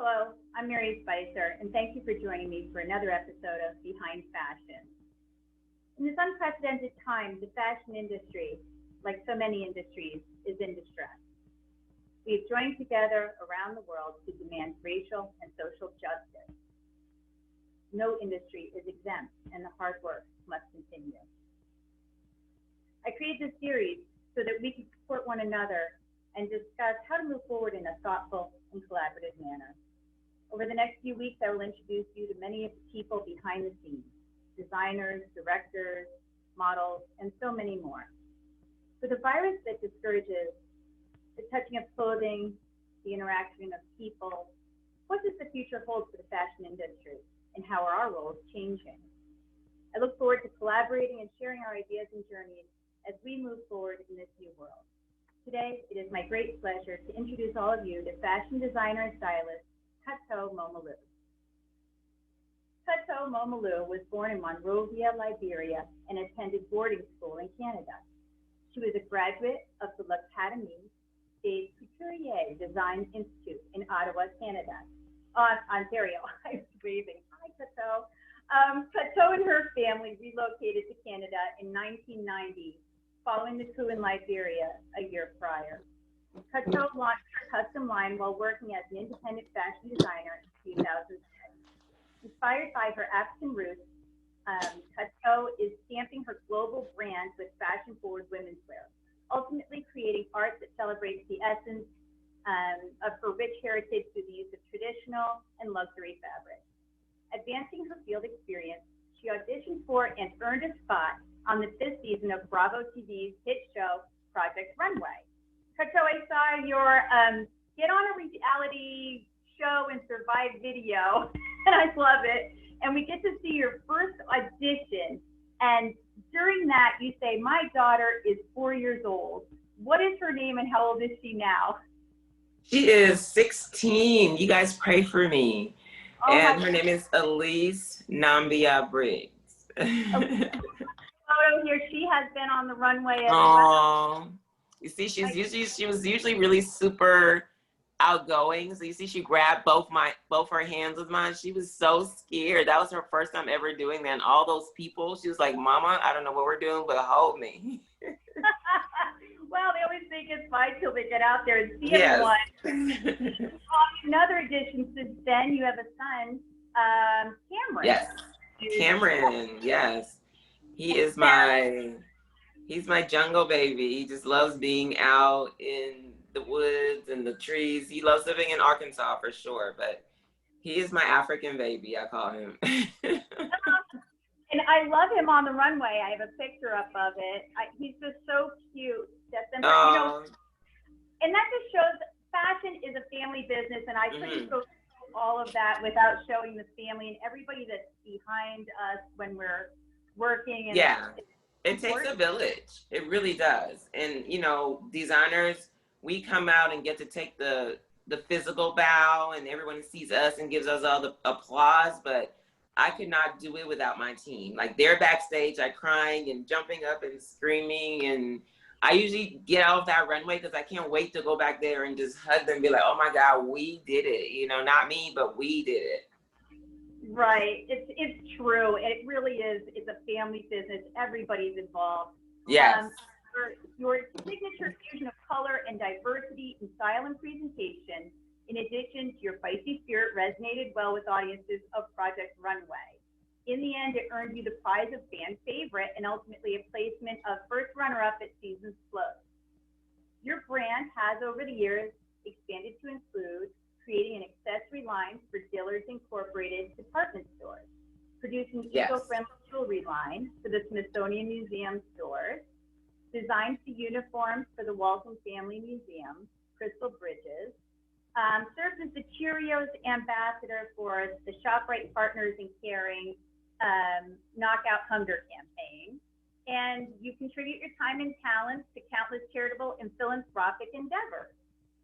Hello, I'm Mary Spicer, and thank you for joining me for another episode of Behind Fashion. In this unprecedented time, the fashion industry, like so many industries, is in distress. We have joined together around the world to demand racial and social justice. No industry is exempt, and the hard work must continue. I created this series so that we can support one another and discuss how to move forward in a thoughtful and collaborative manner. Over the next few weeks, I will introduce you to many of the people behind the scenes, designers, directors, models, and so many more. With a virus that discourages the touching of clothing, the interaction of people, what does the future hold for the fashion industry, and how are our roles changing? I look forward to collaborating and sharing our ideas and journeys as we move forward in this new world. Today, it is my great pleasure to introduce all of you to fashion designer and stylist, Korto Momolu. Korto Momolu was born in Monrovia, Liberia, and attended boarding school in Canada. She was a graduate of the L'Académie des Couturiers Design Institute in Ottawa, Canada. Ontario. I was waving. Hi, Korto. Korto and her family relocated to Canada in 1990, following the coup in Liberia a year prior. Korto launched her custom line while working as an independent fashion designer in 2010. Inspired by her African roots, Korto is stamping her global brand with fashion-forward women's wear, ultimately creating art that celebrates the essence of her rich heritage through the use of traditional and luxury fabrics. Advancing her field experience, she auditioned for and earned a spot on the 5th season of Bravo TV's hit show, Project Runway. Korto, I saw your Get on a Reality Show and Survive video, and I love it. And we get to see your first audition. And during that, you say, my daughter is 4 years old. What is her name and how old is she now? She is 16. You guys pray for me. Oh, and her name is Elise Nambia Briggs. Okay. Photo here, she has been on the runway as well. You see, she was usually really super outgoing. So you see, she grabbed both her hands with mine. She was so scared. That was her first time ever doing that. And all those people, she was like, "Mama, I don't know what we're doing, but hold me." Well, they always think it's fine till they get out there and see everyone. Another addition since then, you have a son, Cameron. Yes, Cameron. Yes, he's my jungle baby. He just loves being out in the woods and the trees. He loves living in Arkansas for sure, but he is my African baby, I call him. And I love him on the runway. I have a picture up of it. He's just so cute. And that just shows fashion is a family business, and I couldn't go through all of that without showing the family and everybody that's behind us when we're working. And it takes a village. It really does. And, designers, we come out and get to take the physical bow, and everyone sees us and gives us all the applause, but I could not do it without my team. Like, they're backstage, like crying and jumping up and screaming, and I usually get out of that runway because I can't wait to go back there and just hug them and be like, oh my God, we did it. Not me, but we did it. Right. It's true. It really is. It's a family business. Everybody's involved. Yes. Your signature fusion of color and diversity in style and presentation, in addition to your feisty spirit, resonated well with audiences of Project Runway. In the end, it earned you the prize of fan favorite and ultimately a placement of first runner-up at season's close. Your brand has, over the years, expanded to include creating an accessory line for Dillard's Incorporated department stores, producing eco-friendly jewelry line for the Smithsonian Museum stores, designs the uniforms for the Walton Family Museum, Crystal Bridges, served as the Cheerios ambassador for the ShopRite Partners in Caring Knockout Hunger campaign, and you contribute your time and talents to countless charitable and philanthropic endeavors.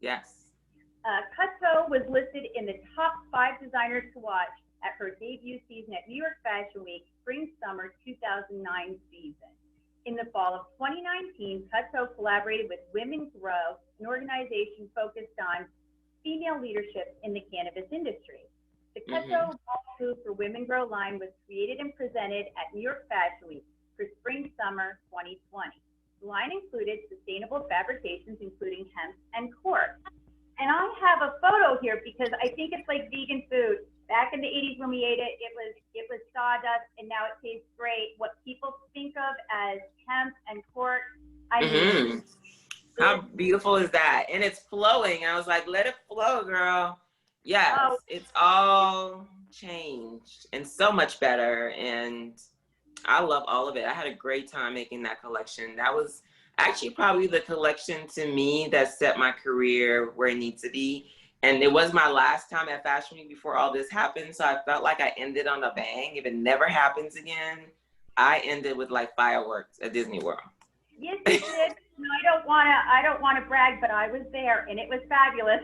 Yes. Korto was listed in the top 5 designers to watch at her debut season at New York Fashion Week Spring-Summer 2009 season. In the fall of 2019, Korto collaborated with Women Grow, an organization focused on female leadership in the cannabis industry. The Mm-hmm. Korto Momolu for Women Grow line was created and presented at New York Fashion Week for Spring/Summer 2020. The line included sustainable fabrications, including hemp and cork. And I have a photo here because I think it's like vegan food. Back in the 80s when we ate it, it was sawdust, and now it tastes great. What people think of as hemp and cork, I Mm-hmm. mean, How beautiful is that? And it's flowing. I was like, let it flow, girl. Yes, oh, it's all changed and so much better. And I love all of it. I had a great time making that collection. That was actually probably the collection to me that set my career where it needs to be. And it was my last time at Fashion Week before all this happened. So I felt like I ended on a bang. If it never happens again, I ended with like fireworks at Disney World. yes, you did. No, I don't wanna brag, but I was there, and it was fabulous.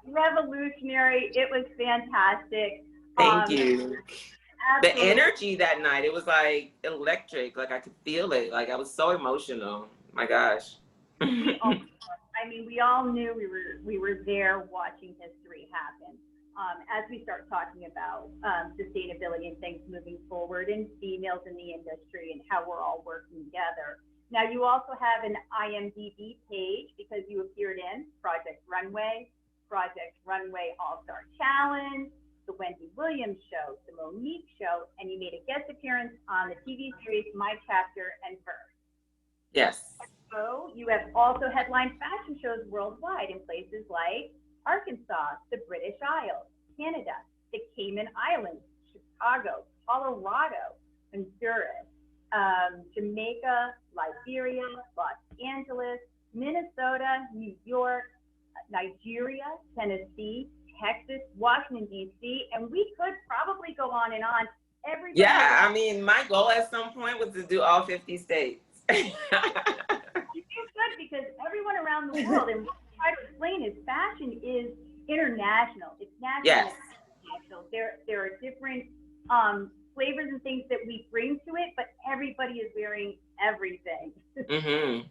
Revolutionary. It was fantastic. Thank you. The Absolutely. energy that night, it was like electric. Like I could feel it. Like I was so emotional. My gosh. We all knew we were there watching history happen. As we start talking about sustainability and things moving forward, and females in the industry, and how we're all working together. Now, you also have an IMDb page because you appeared in Project Runway All-Star Challenge, the Wendy Williams Show, the Monique Show, and you made a guest appearance on the TV series My Chapter and Verse. Yes. So you have also headlined fashion shows worldwide in places like Arkansas, the British Isles, Canada, the Cayman Islands, Chicago, Colorado, Honduras, Jamaica, Liberia, Los Angeles, Minnesota, New York, Nigeria, Tennessee, Texas, Washington, D.C., and we could probably go on and on. Everybody. Yeah, I mean, my goal at some point was to do all 50 states. It's good because everyone around the world, and what I try to explain is fashion is international. It's national. Yes. International. There are different flavors and things that we bring to it, but everybody is wearing everything. Mm-hmm.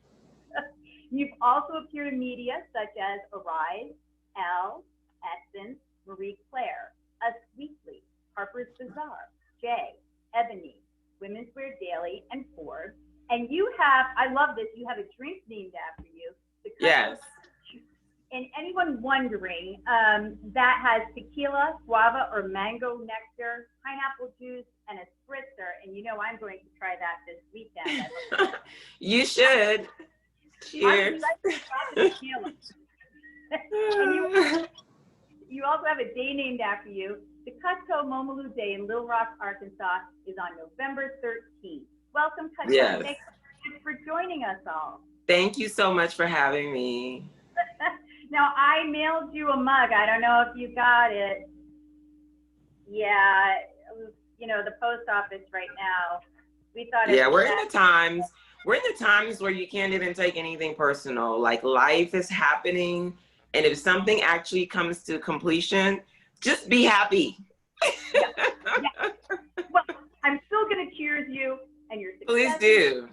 You've also appeared in media such as Arise, Elle, Essence, Marie Claire, Us Weekly, Harper's Bazaar, Jay, Ebony, Women's Wear Daily, and Forbes. And you have, I love this, you have a drink named after you. Yes. And anyone wondering, that has tequila, guava, or mango nectar, pineapple juice, and a spritzer. And you know I'm going to try that this weekend. You should. Cheers. You also have a day named after you. The Korto Momolu Day in Little Rock, Arkansas is on November 13th. Welcome, Korto. Yes. Thanks for joining us all. Thank you so much for having me. Now, I mailed you a mug. I don't know if you got it. Yeah, you know, the post office right now. We thought. Yeah, we're in the times. We're in the times where you can't even take anything personal. Like life is happening, and if something actually comes to completion, just be happy. Yeah. Well, I'm still gonna cheers you and your success. Please do.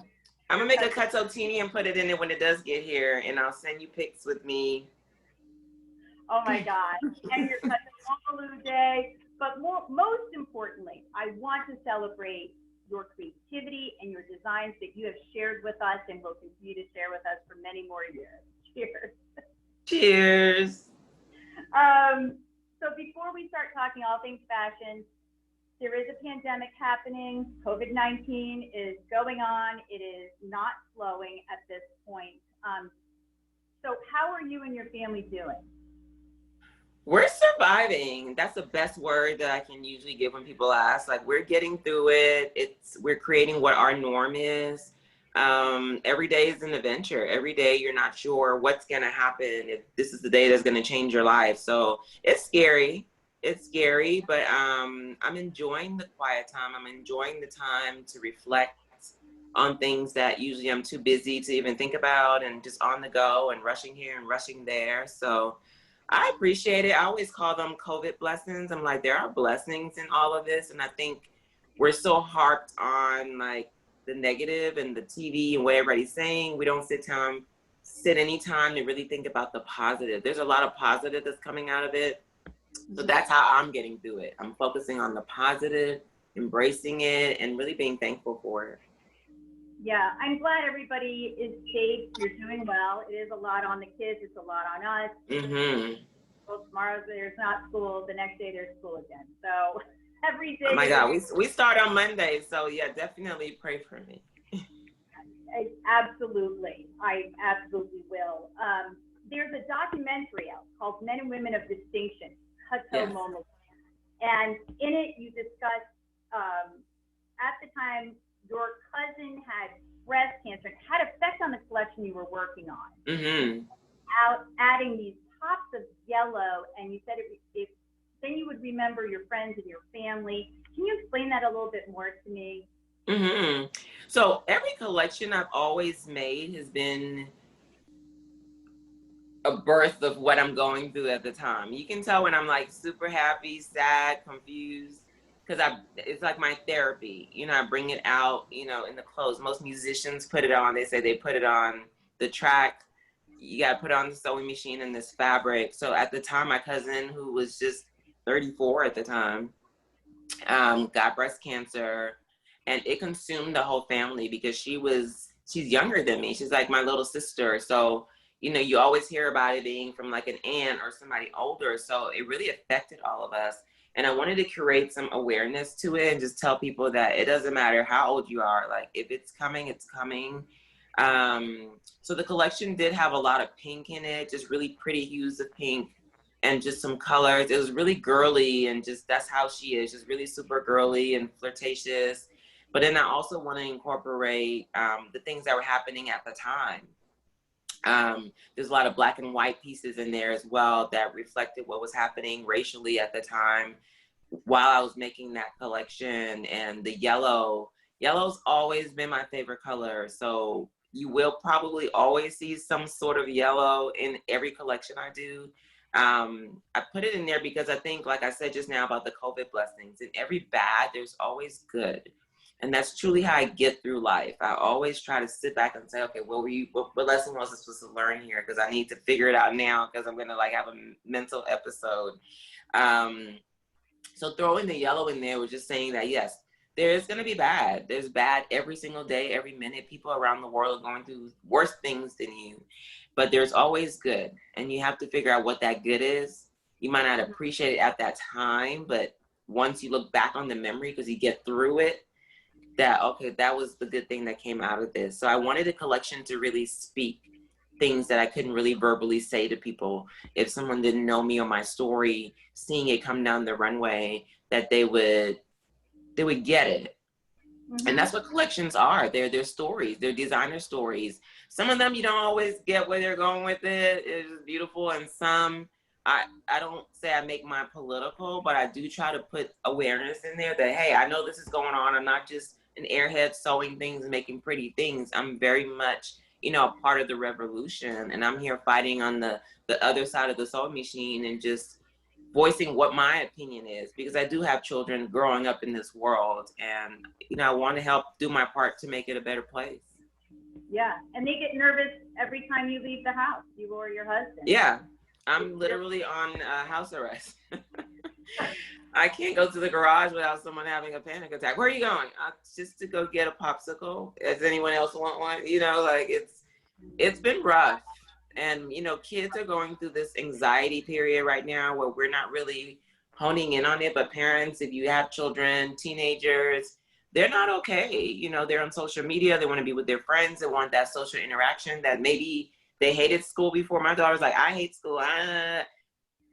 I'm gonna make a Kortotini and put it in it when it does get here, and I'll send you pics with me. Oh my God! And your Korto Momolu Day, but most importantly, I want to celebrate your creativity and your designs that you have shared with us and will continue to share with us for many more years. Cheers. Cheers. So before we start talking all things fashion, there is a pandemic happening. COVID-19 is going on. It is not slowing at this point. So how are you and your family doing? We're surviving. That's the best word that I can usually give when people ask. Like, we're getting through it. We're creating what our norm is. Every day is an adventure. Every day you're not sure what's gonna happen, if this is the day that's gonna change your life. So it's scary. It's scary, but I'm enjoying the quiet time. I'm enjoying the time to reflect on things that usually I'm too busy to even think about, and just on the go and rushing here and rushing there. So I appreciate it. I always call them COVID blessings. I'm like, there are blessings in all of this. And I think we're so harped on like the negative and the TV and what everybody's saying. We don't sit down sit any time to really think about the positive. There's a lot of positive that's coming out of it. So that's how I'm getting through it. I'm focusing on the positive, embracing it, and really being thankful for it. Yeah, I'm glad everybody is safe. You're doing well. It is a lot on the kids. It's a lot on us. Mm-hmm. Well, tomorrow there's not school. The next day there's school again. So every day. Oh my God, we start on Monday. So yeah, definitely pray for me. Absolutely. I absolutely will. There's a documentary out called Men and Women of Distinction, Korto Momolu. And in it, you discuss, at the time, your cousin had breast cancer and had effect on the collection you were working on. Mm-hmm. Adding these pops of yellow, and you said then you would remember your friends and your family. Can you explain that a little bit more to me? Mm-hmm. So every collection I've always made has been a birth of what I'm going through at the time. You can tell when I'm like super happy, sad, confused, because it's like my therapy. You know, I bring it out, you know, in the clothes. Most musicians put it on. They say they put it on the track. You got to put it on the sewing machine in this fabric. So at the time, my cousin, who was just 34 at the time, got breast cancer, and it consumed the whole family because she's younger than me. She's like my little sister. So, you know, you always hear about it being from like an aunt or somebody older. So it really affected all of us. And I wanted to create some awareness to it and just tell people that it doesn't matter how old you are. Like if it's coming, it's coming. So the collection did have a lot of pink in it, just really pretty hues of pink and just some colors. It was really girly, and just that's how she is, just really super girly and flirtatious. But then I also want to incorporate the things that were happening at the time. There's a lot of black and white pieces in there as well that reflected what was happening racially at the time while I was making that collection. And the yellow's always been my favorite color. So you will probably always see some sort of yellow in every collection I do. I put it in there because I think, like I said just now about the COVID blessings, in every bad, there's always good. And that's truly how I get through life. I always try to sit back and say, okay, what lesson was I supposed to learn here? Because I need to figure it out now because I'm going to like have a mental episode. So throwing the yellow in there was just saying that, yes, there is going to be bad. There's bad every single day, every minute. People around the world are going through worse things than you. But there's always good. And you have to figure out what that good is. You might not appreciate it at that time, but once you look back on the memory, because you get through it, that, okay, that was the good thing that came out of this. So I wanted a collection to really speak things that I couldn't really verbally say to people. If someone didn't know me or my story, seeing it come down the runway, that they would get it. Mm-hmm. And that's what collections are. They're stories. They're designer stories. Some of them you don't always get where they're going with it. It's beautiful. And some, I don't say I make mine political, but I do try to put awareness in there that, hey, I know this is going on. I'm not just an airhead sewing things and making pretty things. I'm very much, you know, a part of the revolution. And I'm here fighting on the other side of the sewing machine and just voicing what my opinion is, because I do have children growing up in this world, and you know, I want to help do my part to make it a better place. Yeah, and they get nervous every time you leave the house, you or your husband. Yeah, I'm literally on house arrest. I can't go to the garage without someone having a panic attack. Where are you going? Just to go get a popsicle. Does anyone else want one? You know, like it's been rough. And, you know, kids are going through this anxiety period right now where we're not really honing in on it. But parents, if you have children, teenagers, they're not okay. You know, they're on social media. They want to be with their friends. They want that social interaction that maybe they hated school before. My daughter's like, I hate school.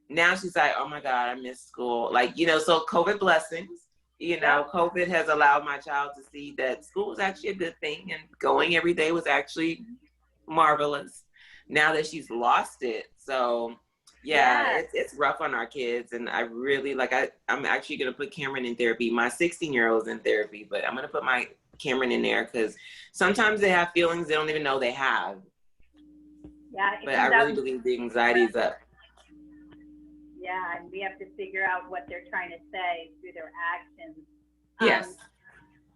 Now she's like, oh my God, I miss school. Like, you know, so COVID blessings. You know, COVID has allowed my child to see that school was actually a good thing, and going every day was actually marvelous. Now that she's lost it. So yeah. It's rough on our kids. And I really I'm actually going to put Cameron in therapy. My 16-year-old's in therapy, but I'm going to put my Cameron in there because sometimes they have feelings they don't even know they have. Yeah. But I really believe the anxiety is up. Yeah. And we have to figure out what they're trying to say through their actions. Yes.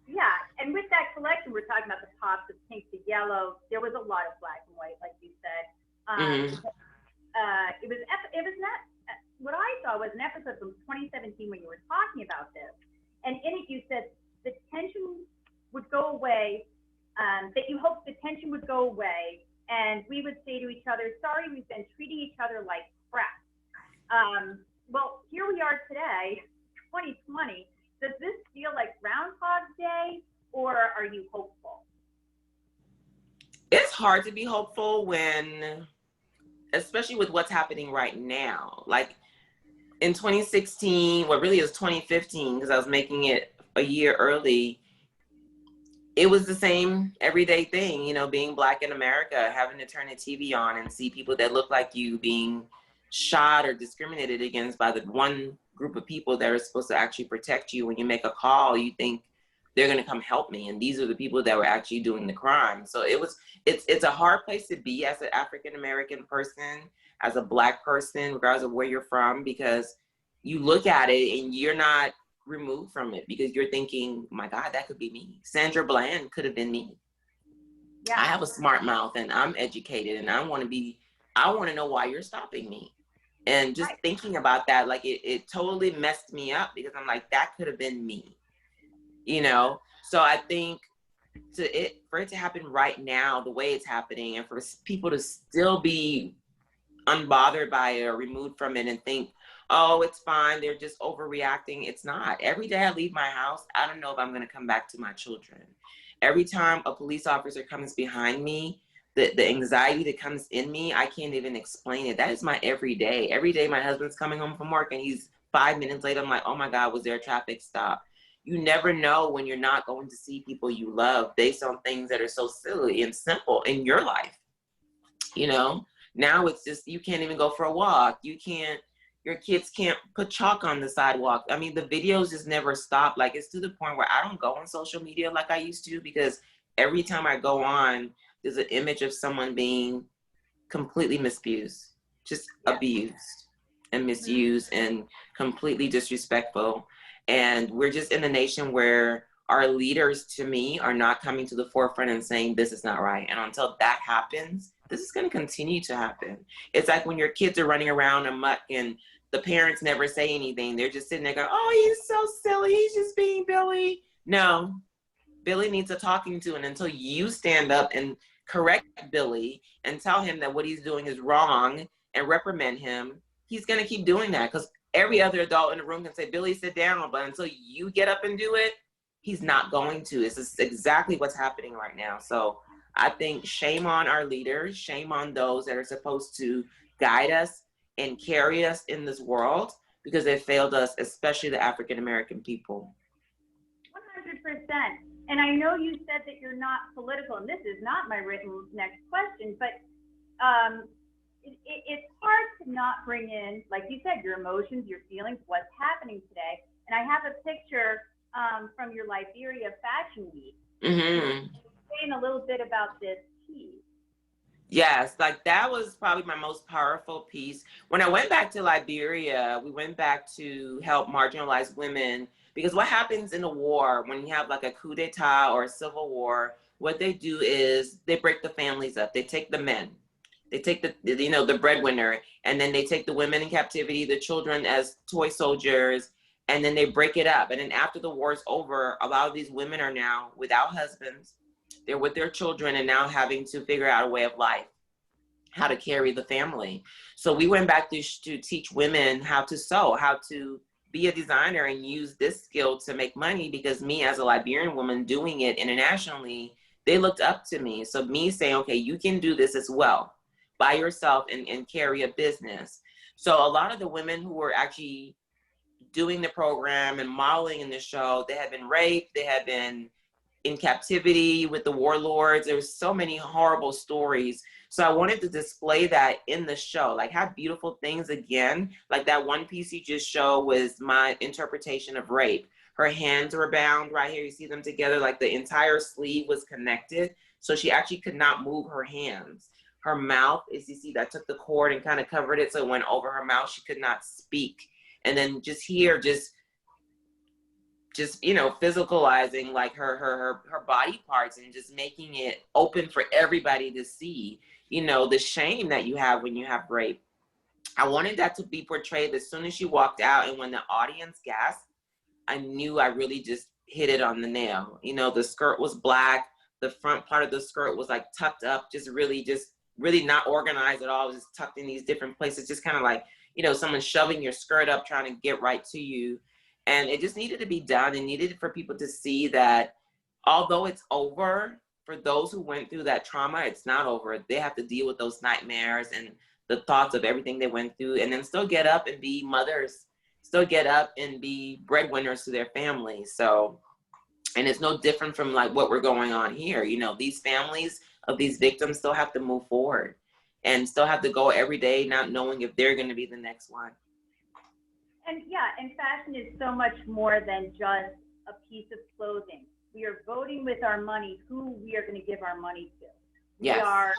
Yeah, and with that collection, we're talking about the pops of pink to yellow. There was a lot of black and white, like you said. Mm-hmm. It was not what I saw was an episode from 2017 when you were talking about this, and in it you said the tension would go away, that you hoped the tension would go away, and we would say to each other, "Sorry, we've been treating each other like crap." Well, here we are today, 2020. Does this feel like Groundhog Day, or are you hopeful? It's hard to be hopeful when, especially with what's happening right now. Like in 2016, well, really it was 2015, because I was making it a year early. It was the same everyday thing, you know, being Black in America, having to turn the TV on and see people that look like you being shot or discriminated against by the one group of people that are supposed to actually protect you. When you make a call, you think they're going to come help me, and these are the people that were actually doing the crime. So it's a hard place to be as an African American person, as a Black person, regardless of where you're from, because you look at it and you're not removed from it, because you're thinking, my God, that could be me. Sandra Bland could have been me. Yeah. I have a smart mouth and I'm educated, and I want to know why you're stopping me. And just thinking about that, like it totally messed me up, because I'm like, that could have been me, you know? So I think for it to happen right now, the way it's happening, and for people to still be unbothered by it or removed from it and think, oh, it's fine, they're just overreacting. It's not. Every day I leave my house, I don't know if I'm going to come back to my children. Every time a police officer comes behind me, the anxiety that comes in me, I can't even explain it. That is my every day. Every day my husband's coming home from work and he's 5 minutes late. I'm like, oh my God, was there a traffic stop? You never know when you're not going to see people you love based on things that are so silly and simple in your life. You know, now it's just, you can't even go for a walk. Your kids can't put chalk on the sidewalk. I mean, the videos just never stop. Like, it's to the point where I don't go on social media like I used to, because every time I go on, there's an image of someone being completely misused, just abused and misused and completely disrespectful. And we're just in a nation where our leaders, to me, are not coming to the forefront and saying, this is not right. And until that happens, this is going to continue to happen. It's like when your kids are running around amok and the parents never say anything. They're just sitting there going, oh, he's so silly. He's just being Billy. No, Billy needs a talking to. And until you stand up and correct Billy and tell him that what he's doing is wrong and reprimand him, he's going to keep doing that, because every other adult in the room can say, Billy, sit down. But until you get up and do it, he's not going to. It's just exactly what's happening right now. So I think shame on our leaders, shame on those that are supposed to guide us and carry us in this world, because they failed us, especially the African American people. 100%. And I know you said that you're not political, and this is not my written next question, but it's hard to not bring in, like you said, your emotions, your feelings, what's happening today. And I have a picture from your Liberia Fashion Week. Mm-hmm. Saying a little bit about this piece. Yes, like that was probably my most powerful piece. When I went back to Liberia, we went back to help marginalized women, because what happens in a war, when you have like a coup d'etat or a civil war, what they do is they break the families up. They take the men, they take the breadwinner, and then they take the women in captivity, the children as toy soldiers, and then they break it up. And then after the war is over, a lot of these women are now without husbands. They're with their children and now having to figure out a way of life, how to carry the family. So we went back to teach women how to sew, how to be a designer and use this skill to make money, because me as a Liberian woman doing it internationally, they looked up to me. So me saying, okay, you can do this as well by yourself and carry a business. So a lot of the women who were actually doing the program and modeling in the show, they had been raped, they had been in captivity with the warlords. There was so many horrible stories. So I wanted to display that in the show, like have beautiful things again. Like that one piece you just showed was my interpretation of rape. Her hands were bound right here. You see them together, like the entire sleeve was connected. So she actually could not move her hands. Her mouth, as you see, that took the cord and kind of covered it. So it went over her mouth. She could not speak. And then just here, just just, you know, physicalizing like her body parts and just making it open for everybody to see, you know, the shame that you have when you have rape. I wanted that to be portrayed as soon as she walked out, and when the audience gasped, I knew I really just hit it on the nail. You know, the skirt was black, the front part of the skirt was like tucked up, just really not organized at all. It was just tucked in these different places, just kind of like, you know, someone shoving your skirt up, trying to get right to you. And it just needed to be done, and needed for people to see that although it's over, for those who went through that trauma, it's not over. They have to deal with those nightmares and the thoughts of everything they went through, and then still get up and be mothers, still get up and be breadwinners to their families. So, and it's no different from like what we're going on here. You know, these families of these victims still have to move forward and still have to go every day not knowing if they're going to be the next one. And yeah, and fashion is so much more than just a piece of clothing. We are voting with our money who we are going to give our money to. Yes. We are,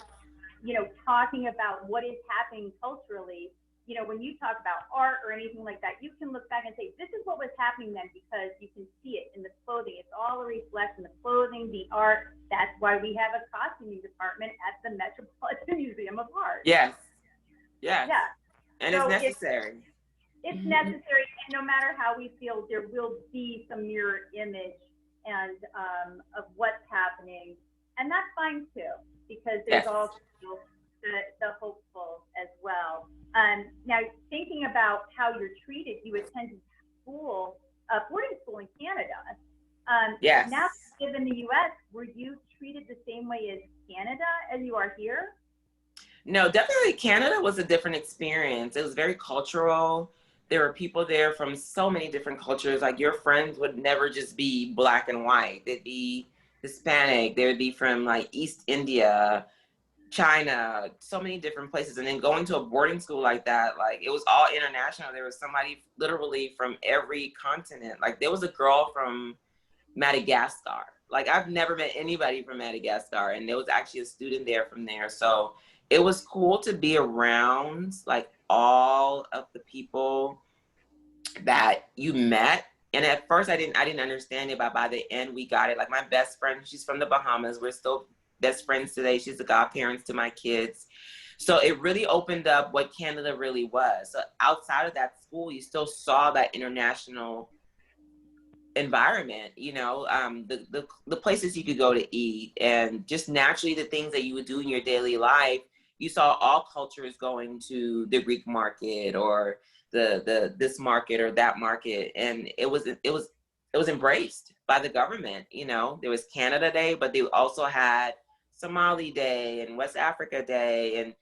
you know, talking about what is happening culturally. You know, when you talk about art or anything like that, you can look back and say, this is what was happening then, because you can see it in the clothing. It's all a reflection, the clothing, the art. That's why we have a costuming department at the Metropolitan Museum of Art. Yes. Yes. Yeah. And so it's necessary. It's necessary, and no matter how we feel, there will be some mirror image and of what's happening, and that's fine too, because there's also the hopeful as well. Now, thinking about how you're treated, you attended school, boarding school in Canada. Yes. Now, given the U.S., were you treated the same way as Canada as you are here? No, definitely Canada was a different experience. It was very cultural. There were people there from so many different cultures. Like, your friends would never just be black and white. They'd be Hispanic. They would be from like East India, China, so many different places. And then going to a boarding school like that, like, it was all international. There was somebody literally from every continent. Like, there was a girl from Madagascar. Like, I've never met anybody from Madagascar, and there was actually a student there from there. So it was cool to be around like all of the people that you met. And at first I didn't understand it, but by the end we got it. Like, my best friend, she's from the Bahamas. We're still best friends today. She's the godparents to my kids. So it really opened up what Canada really was. So outside of that school, you still saw that international environment, you know, the places you could go to eat, and just naturally the things that you would do in your daily life. You saw all cultures going to the Greek market or the this market or that market, and it was embraced by the government. You know, there was Canada Day, but they also had Somali Day and West Africa Day, and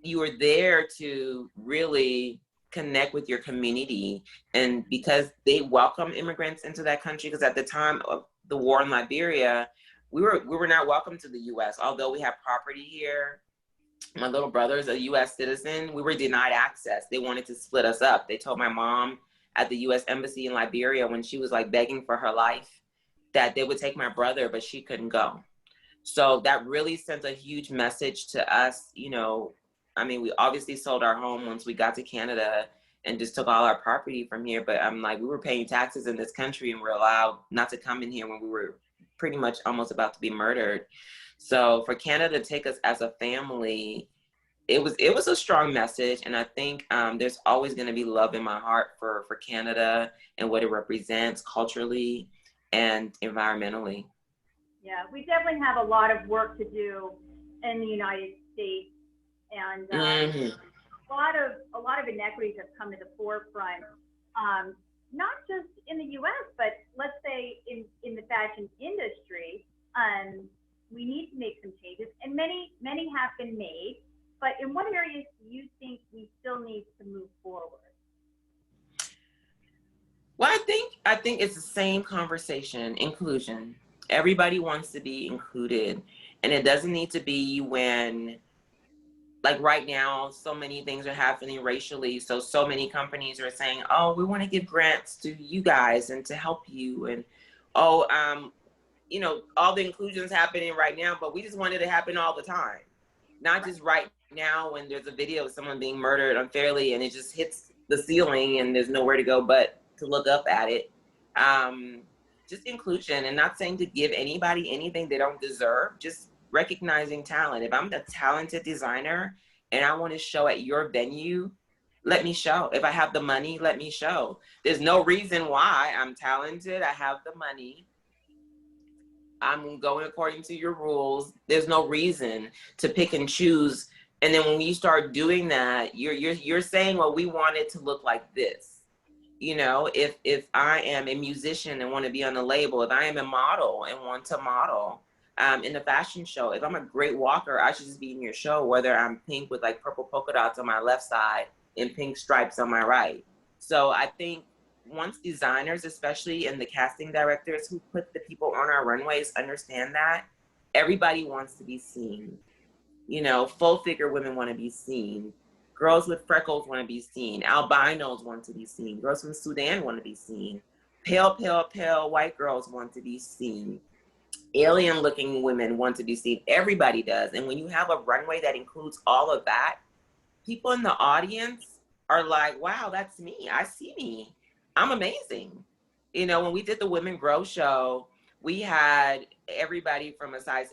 you were there to really connect with your community. And because they welcome immigrants into that country, because at the time of the war in Liberia, we were not welcome to the U.S. Although we have property here, my little brother's a U.S. citizen, we were denied access. They wanted to split us up. They told my mom at the U.S. Embassy in Liberia, when she was like begging for her life, that they would take my brother, but she couldn't go. So that really sent a huge message to us. You know, I mean, we obviously sold our home once we got to Canada and just took all our property from here. But I'm like, we were paying taxes in this country and we're allowed not to come in here when we were pretty much almost about to be murdered. So for Canada to take us as a family, it was a strong message. And I think there's always going to be love in my heart for Canada and what it represents culturally and environmentally. Yeah, we definitely have a lot of work to do in the United States, and a lot of inequities have come to the forefront, not just in the U.S., but let's say in the fashion industry. We need to make some changes, and many have been made. But in what areas do you think we still need to move forward? Well, I think it's the same conversation, inclusion. Everybody wants to be included, and it doesn't need to be when, like right now, so many things are happening racially. So many companies are saying, oh, we want to give grants to you guys and to help you. And, you know, all the inclusion's happening right now, but we just want it to happen all the time. Not just right now when there's a video of someone being murdered unfairly and it just hits the ceiling and there's nowhere to go but to look up at it. just inclusion, and not saying to give anybody anything they don't deserve, just recognizing talent. If I'm the talented designer and I want to show at your venue, let me show. If I have the money, let me show. There's no reason why. I'm talented, I have the money, I'm going according to your rules. There's no reason to pick and choose. And then when you start doing that, you're saying, well, we want it to look like this. You know, if I am a musician and want to be on the label, if I am a model and want to model in the fashion show, if I'm a great walker, I should just be in your show, whether I'm pink with like purple polka dots on my left side and pink stripes on my right. So I think once designers, especially, and the casting directors who put the people on our runways understand that, everybody wants to be seen. You know, full figure women want to be seen. Girls with freckles want to be seen. Albinos want to be seen. Girls from Sudan want to be seen. Pale, pale, pale white girls want to be seen. Alien looking women want to be seen. Everybody does. And when you have a runway that includes all of that, people in the audience are like, wow, that's me. I see me. I'm amazing. You know, when we did the Women Grow show, we had everybody from a size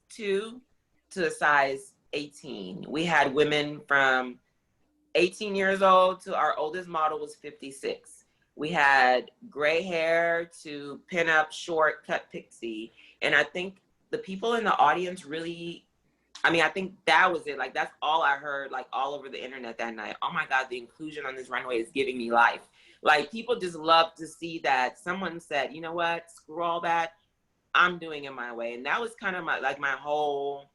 2 to a size 18. We had women from 18 years old to our oldest model was 56. We had gray hair to pinup short cut pixie. And I think the people in the audience really, I mean, I think that was it. Like, that's all I heard, like, all over the internet that night. Oh my God, the inclusion on this runway is giving me life. Like, people just love to see that someone said, you know what, screw all that, I'm doing it my way. And that was kind of my, like, my whole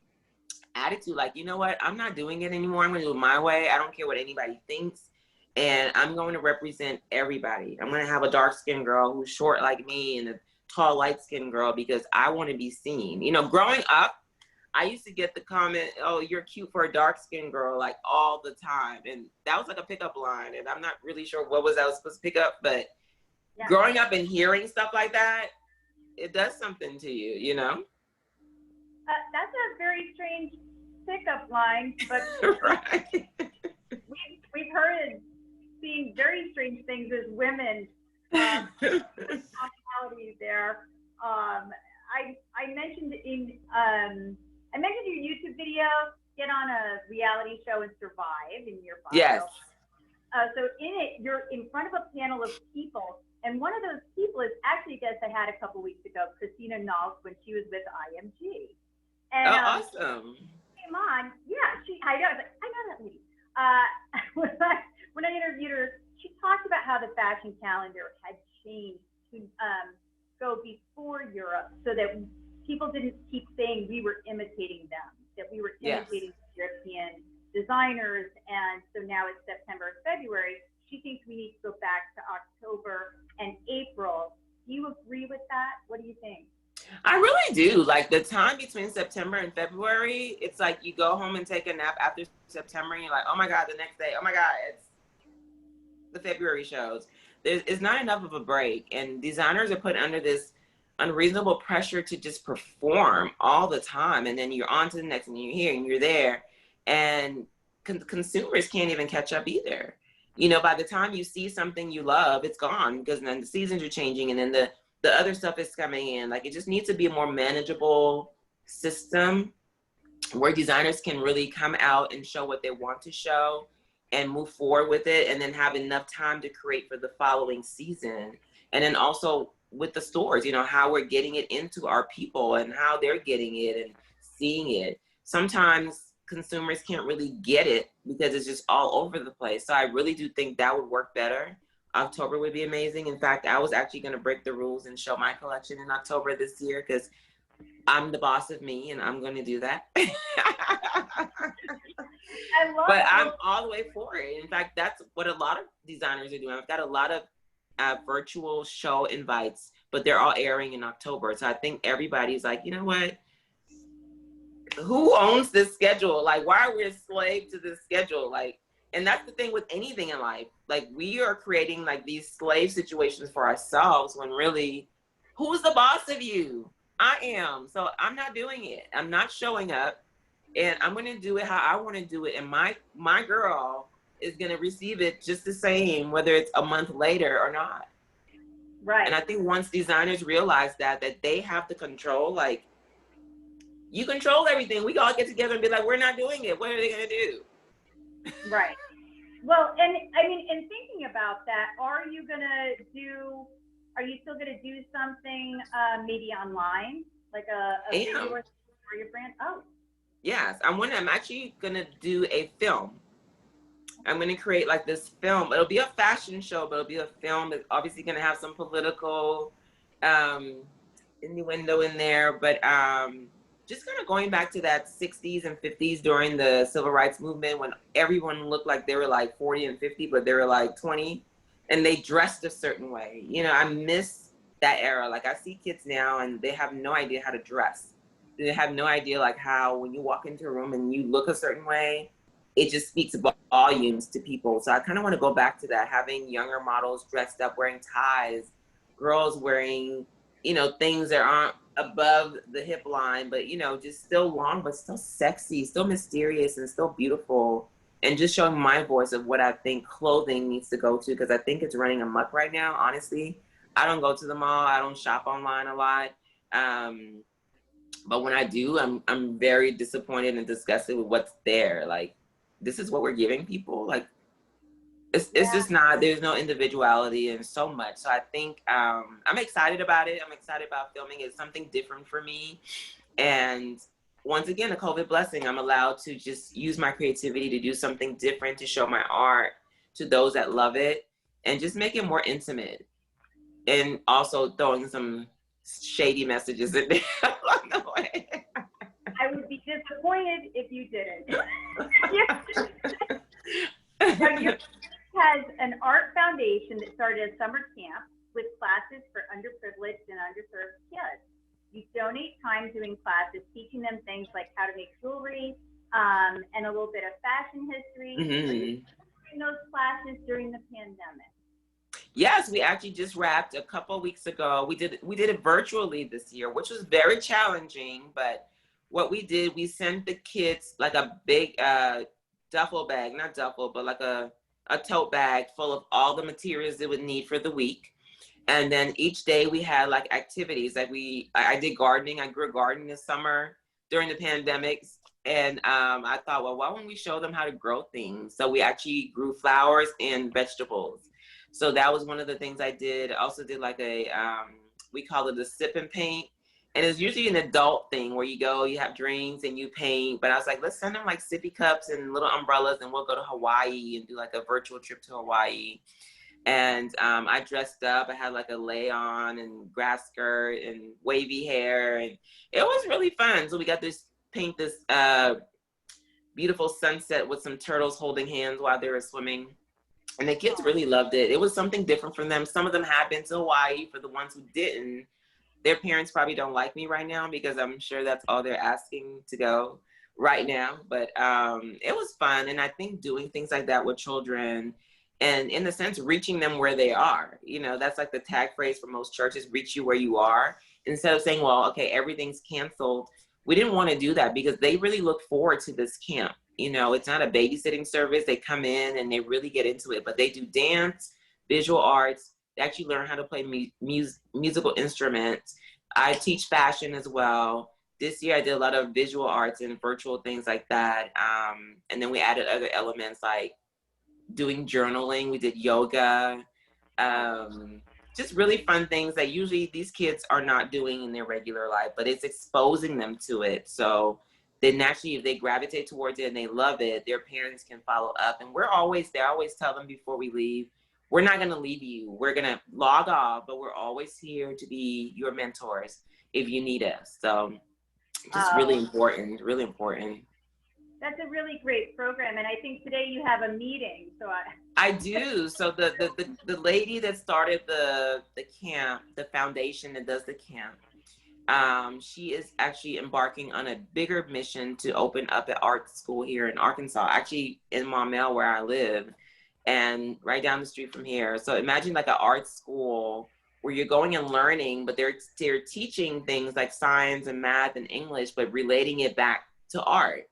attitude. Like, you know what, I'm not doing it anymore. I'm gonna do it my way. I don't care what anybody thinks. And I'm going to represent everybody. I'm gonna have a dark-skinned girl who's short like me and a tall, light-skinned girl because I want to be seen. You know, growing up, I used to get the comment, oh, you're cute for a dark-skinned girl, like, all the time. And that was like a pickup line. And I'm not really sure what was I was supposed to pick up, but yeah. Growing up and hearing stuff like that, it does something to you, you know? That's a very strange pickup line, but right. we've heard and seen very strange things as women. Commonality there. I mentioned your YouTube video, get on a reality show and survive in your bio. Yes. So in it, you're in front of a panel of people, and one of those people is actually a guest I had a couple weeks ago, Christina Knowles, when she was with IMG. And, awesome. Came on, yeah, I know, I was like, I know that lady. When I interviewed her, she talked about how the fashion calendar had changed to go before Europe so that people didn't keep saying we were imitating them, that we were imitating European designers. And so now it's September and February. She thinks we need to go back to October and April. Do you agree with that? What do you think? I really do. Like, the time between September and February, it's like you go home and take a nap after September and you're like, oh my God, the next day, oh my God, it's the February shows. It's not enough of a break. And designers are put under this unreasonable pressure to just perform all the time. And then you're on to the next and you're here and you're there. And consumers can't even catch up either. You know, by the time you see something you love, it's gone because then the seasons are changing and then the other stuff is coming in. Like, it just needs to be a more manageable system where designers can really come out and show what they want to show and move forward with it, and then have enough time to create for the following season. And then also with the stores, you know, how we're getting it into our people and how they're getting it and seeing it. Sometimes consumers can't really get it because it's just all over the place. So I really do think that would work better. October would be amazing. In fact, I was actually going to break the rules and show my collection in October this year because I'm the boss of me and I'm going to do that. But I'm all the way for it. In fact, that's what a lot of designers are doing. I've got a lot of virtual show invites, but they're all airing in October. So I think everybody's like, you know what? Who owns this schedule? Like, why are we a slave to this schedule? Like, and that's the thing with anything in life. Like, we are creating like these slave situations for ourselves when really, who's the boss of you? I am. So I'm not doing it. I'm not showing up, and I'm going to do it how I want to do it. And my girl is going to receive it just the same, whether it's a month later or not. Right. And I think once designers realize that they have the control, like, you control everything. We all get together and be like, we're not doing it. What are they going to do? Right. Well, and I mean, in thinking about that, are you still gonna do something maybe online, like a video or for your brand? Oh. Yes, I'm actually gonna do a film. I'm gonna create like this film. It'll be a fashion show, but it'll be a film. It's obviously gonna have some political innuendo in there, but just kind of going back to that 60s and 50s during the civil rights movement when everyone looked like they were like 40 and 50, but they were like 20 and they dressed a certain way. You know, I miss that era. Like I see kids now and they have no idea how to dress. They have no idea like how when you walk into a room and you look a certain way, it just speaks volumes to people. So I kind of want to go back to that, having younger models dressed up, wearing ties, girls wearing, you know, things that aren't above the hip line, but, you know, just still long, but still sexy, still mysterious, and still beautiful. And just showing my voice of what I think clothing needs to go to, because I think it's running amok right now, honestly. I don't go to the mall. I don't shop online a lot. But when I do, I'm very disappointed and disgusted with what's there. Like, this is what we're giving people. Like, it's just not, there's no individuality and so much. So I think I'm excited about it. I'm excited about filming. It's something different for me. And once again, a COVID blessing. I'm allowed to just use my creativity to do something different, to show my art to those that love it, and just make it more intimate. And also throwing some shady messages in there along the way. I would be disappointed if you didn't. Has an art foundation that started a summer camp with classes for underprivileged and underserved kids. You donate time doing classes, teaching them things like how to make jewelry and a little bit of fashion history. Mm-hmm. Those classes during the pandemic. Yes, we actually just wrapped a couple of weeks ago. We did it virtually this year, which was very challenging. But what we did, we sent the kids like a big duffel bag, not duffel, but like a tote bag full of all the materials they would need for the week. And then each day we had like activities. Like I did gardening. I grew a garden this summer during the pandemic. And I thought, well, why wouldn't we show them how to grow things? So we actually grew flowers and vegetables. So that was one of the things I did. I also did like we call it a sip and paint. And it's usually an adult thing where you go, you have drinks and you paint. But I was like, let's send them like sippy cups and little umbrellas and we'll go to Hawaii and do like a virtual trip to Hawaii. And I dressed up. I had like a lay on and grass skirt and wavy hair. And it was really fun. So we got this paint this beautiful sunset with some turtles holding hands while they were swimming. And the kids really loved it. It was something different from them. Some of them had been to Hawaii. For the ones who didn't, their parents probably don't like me right now because I'm sure that's all they're asking to go right now. But it was fun. And I think doing things like that with children and in a sense, reaching them where they are, you know, that's like the tag phrase for most churches, reach you where you are. Instead of saying, well, okay, everything's canceled. We didn't want to do that because they really look forward to this camp. You know, it's not a babysitting service. They come in and they really get into it, but they do dance, visual arts. They actually learn how to play musical instruments. I teach fashion as well. This year I did a lot of visual arts and virtual things like that. And then we added other elements like doing journaling. We did yoga. Just really fun things that usually these kids are not doing in their regular life, but it's exposing them to it. So then naturally, if they gravitate towards it and they love it, their parents can follow up. And we're always there. I always tell them before we leave, we're not going to leave you. We're going to log off, but we're always here to be your mentors if you need us. So just really important, really important. That's a really great program. And I think today you have a meeting. So I do. So the lady that started the camp, the foundation that does the camp, she is actually embarking on a bigger mission to open up an art school here in Arkansas, actually in Maumelle where I live, and right down the street from here. So imagine like an art school where you're going and learning, but they're teaching things like science and math and English, but relating it back to art.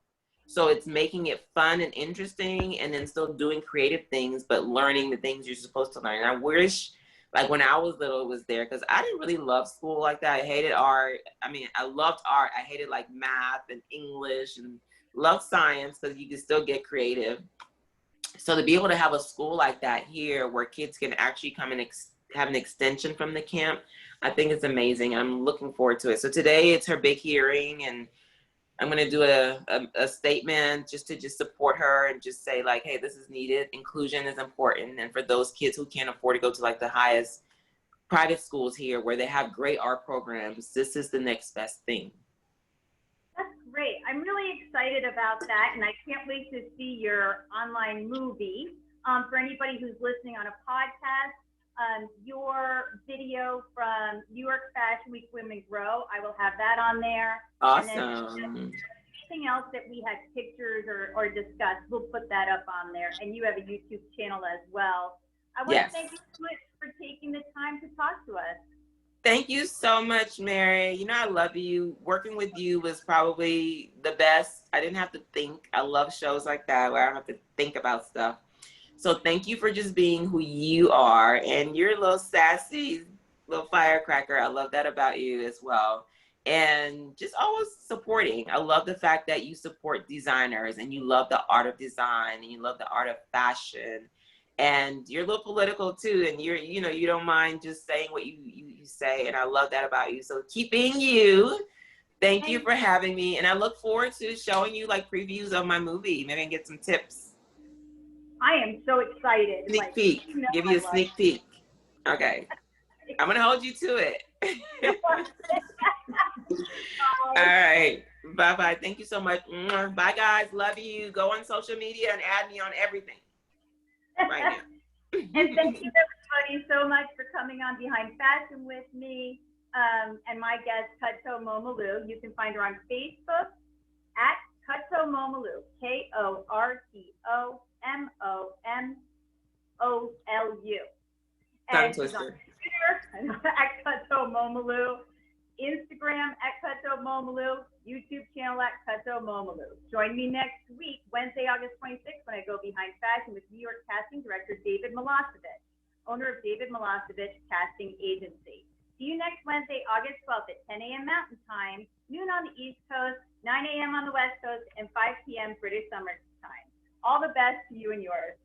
So it's making it fun and interesting and then still doing creative things, but learning the things you're supposed to learn. And I wish Like when I was little, it was there because I didn't really love school like that. I hated art. I mean, I loved art. I hated like math and English and loved science because you can still get creative. So to be able to have a school like that here where kids can actually come and have an extension from the camp, I think it's amazing. I'm looking forward to it. So today it's her big hearing, and I'm going to do a statement just to support her and just say like, hey, this is needed. Inclusion is important. And for those kids who can't afford to go to like the highest private schools here where they have great art programs, this is the next best thing. That's great. I'm really excited about that, and I can't wait to see your online movie. For anybody who's listening on a podcast, your video from New York Fashion Week Women Grow, I will have that on there. Awesome. And then anything else that we had pictures or discussed, we'll put that up on there. And you have a YouTube channel as well. I want to thank you so much for taking the time to talk to us. Thank you so much, Mary. You know, I love you. Working with you was probably the best. I didn't have to think. I love shows like that where I don't have to think about stuff. So thank you for just being who you are. And you're a little sassy, little firecracker. I love that about you as well. And just always supporting. I love the fact that you support designers and you love the art of design and you love the art of fashion. And you're a little political too, and you don't mind just saying what you say, and I love that about you. So keep being you. Thank you for having me, and I look forward to showing you like previews of my movie. Maybe I can get some tips. I am so excited. Sneak peek. Give you a sneak peek. Okay. I'm gonna hold you to it. All right. Bye-bye. Thank you so much. Bye, guys. Love you. Go on social media and add me on everything. Right now. And thank you everybody so much for coming on Behind Fashion with me and my guest Korto Momolu. You can find her on Facebook at Korto Momolu, KORTOMOMOLU. And she's on Twitter at Korto Momolu, Instagram at Korto Momolu, YouTube channel at Korto Momolu. Join me next week, Wednesday, August 26th, when I go Behind Fashion with New York casting director David Milosevic, owner of David Milosevic Casting Agency. See you next Wednesday, August 12th at 10 a.m. Mountain Time, noon on the East Coast, 9 a.m. on the West Coast, and 5 p.m. British Summer Time. All the best to you and yours.